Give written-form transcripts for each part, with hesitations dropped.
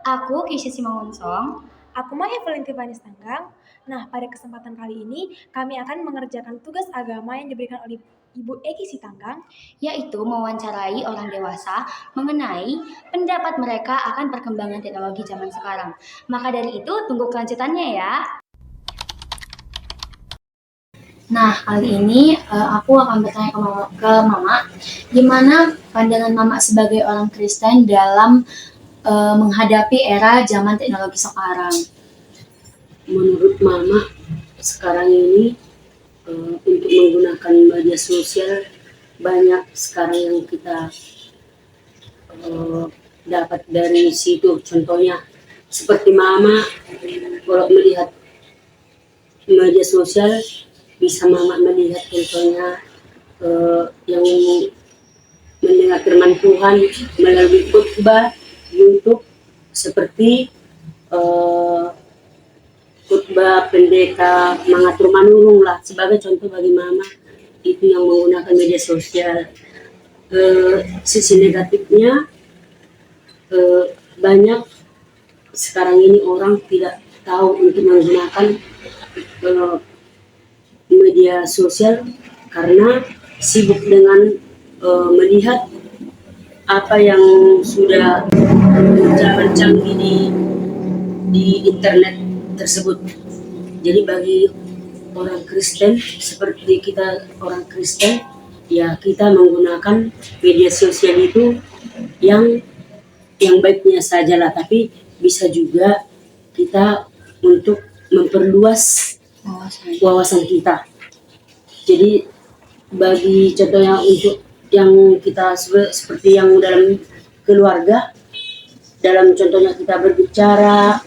Aku Kisha Simangunsong. Aku Maya Valentina Vanis Tanggang. Nah, pada kesempatan kali ini kami akan mengerjakan tugas agama yang diberikan oleh Ibu Eki Sitanggang, yaitu mewawancarai orang dewasa mengenai pendapat mereka akan perkembangan teknologi zaman sekarang. Maka dari itu, tunggu kelanjutannya ya. Nah, kali ini aku akan bertanya ke Mama, gimana pandangan Mama sebagai orang Kristen dalam menghadapi era zaman teknologi sekarang? Menurut Mama, sekarang ini untuk menggunakan media sosial banyak sekarang yang kita dapat dari situ. Contohnya seperti Mama kalau melihat media sosial bisa Mama melihat contohnya yang mendengar firman Tuhan melalui khotbah YouTube seperti khotbah pendeta mengatur manurung lah sebagai contoh bagi Mama itu yang menggunakan media sosial. Sisi negatifnya banyak sekarang ini orang tidak tahu untuk menggunakan media sosial karena sibuk dengan melihat apa yang sudah zaman canggih di internet tersebut. Jadi bagi orang Kristen seperti kita orang Kristen, ya kita menggunakan media sosial itu yang baiknya saja lah, tapi bisa juga kita untuk memperluas wawasan kita. Jadi bagi contohnya untuk yang kita seperti yang dalam keluarga, dalam contohnya kita berbicara,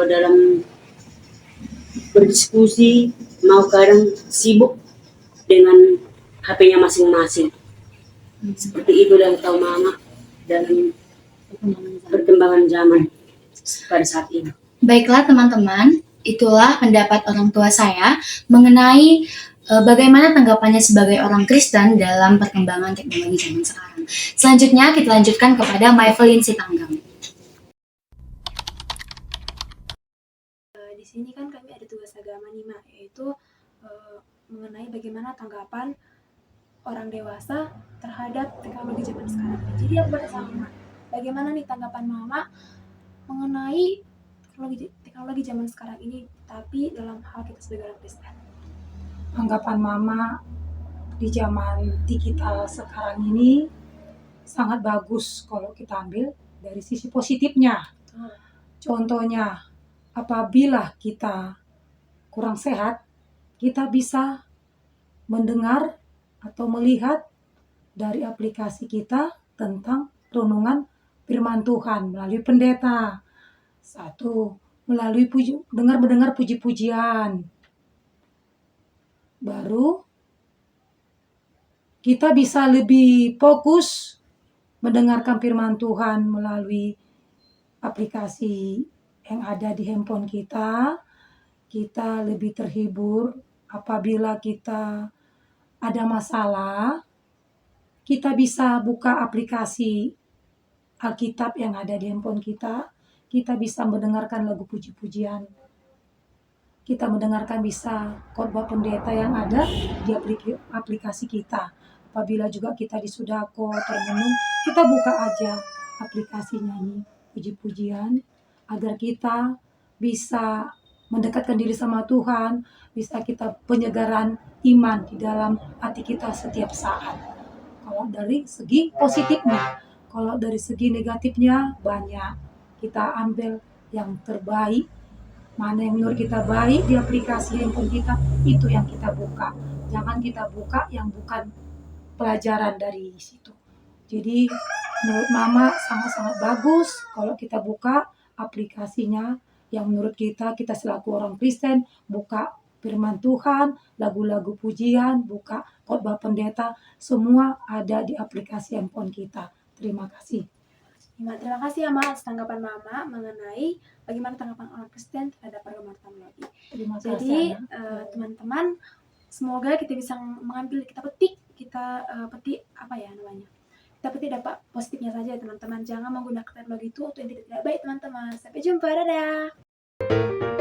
dalam berdiskusi, mau kadang sibuk dengan HP-nya masing-masing. Seperti itu yang tahu Mama dalam perkembangan zaman pada saat ini. Baiklah teman-teman, itulah pendapat orang tua saya mengenai bagaimana tanggapannya sebagai orang Kristen dalam perkembangan teknologi zaman sekarang. Selanjutnya kita lanjutkan kepada Maevelyn Sitanggang. Di sini kan kami ada tugas agama nih, Mak, yaitu mengenai bagaimana tanggapan orang dewasa terhadap teknologi zaman sekarang. Jadi aku bertanya, bagaimana nih tanggapan Mama mengenai teknologi zaman sekarang ini, tapi dalam hal kita sebagai orang Kristen? Anggapan Mama di zaman digital sekarang ini sangat bagus kalau kita ambil dari sisi positifnya. Contohnya, apabila kita kurang sehat, kita bisa mendengar atau melihat dari aplikasi kita tentang renungan firman Tuhan melalui pendeta. Satu, melalui mendengar puji-pujian. Baru kita bisa lebih fokus mendengarkan firman Tuhan melalui aplikasi yang ada di handphone kita. Kita lebih terhibur apabila kita ada masalah. Kita bisa buka aplikasi Alkitab yang ada di handphone kita. Kita bisa mendengarkan lagu puji-pujian. Kita mendengarkan bisa khotbah pendeta yang ada di aplikasi kita. Apabila juga kita di Sudako termenung, kita buka aja aplikasi nyanyi puji-pujian agar kita bisa mendekatkan diri sama Tuhan, bisa kita penyegaran iman di dalam hati kita setiap saat. Kalau dari segi positifnya, kalau dari segi negatifnya banyak. Kita ambil yang terbaik, mana yang menurut kita baik di aplikasi handphone kita, itu yang kita buka. Jangan kita buka yang bukan pelajaran dari situ. Jadi menurut Mama sangat-sangat bagus kalau kita buka aplikasinya yang menurut kita selaku orang Kristen, buka firman Tuhan, lagu-lagu pujian, buka khotbah pendeta, semua ada di aplikasi handphone kita. Terima kasih. Terima kasih ya, Ma, atas tanggapan Mama mengenai bagaimana tanggapan orang Kristen terhadap perkembangan teknologi. Jadi teman-teman, semoga kita bisa mengambil, kita petik apa ya namanya, Tapi tidak pak positifnya saja teman-teman. Jangan menggunakan teknologi itu untuk yang tidak baik teman-teman. Sampai jumpa, dadah.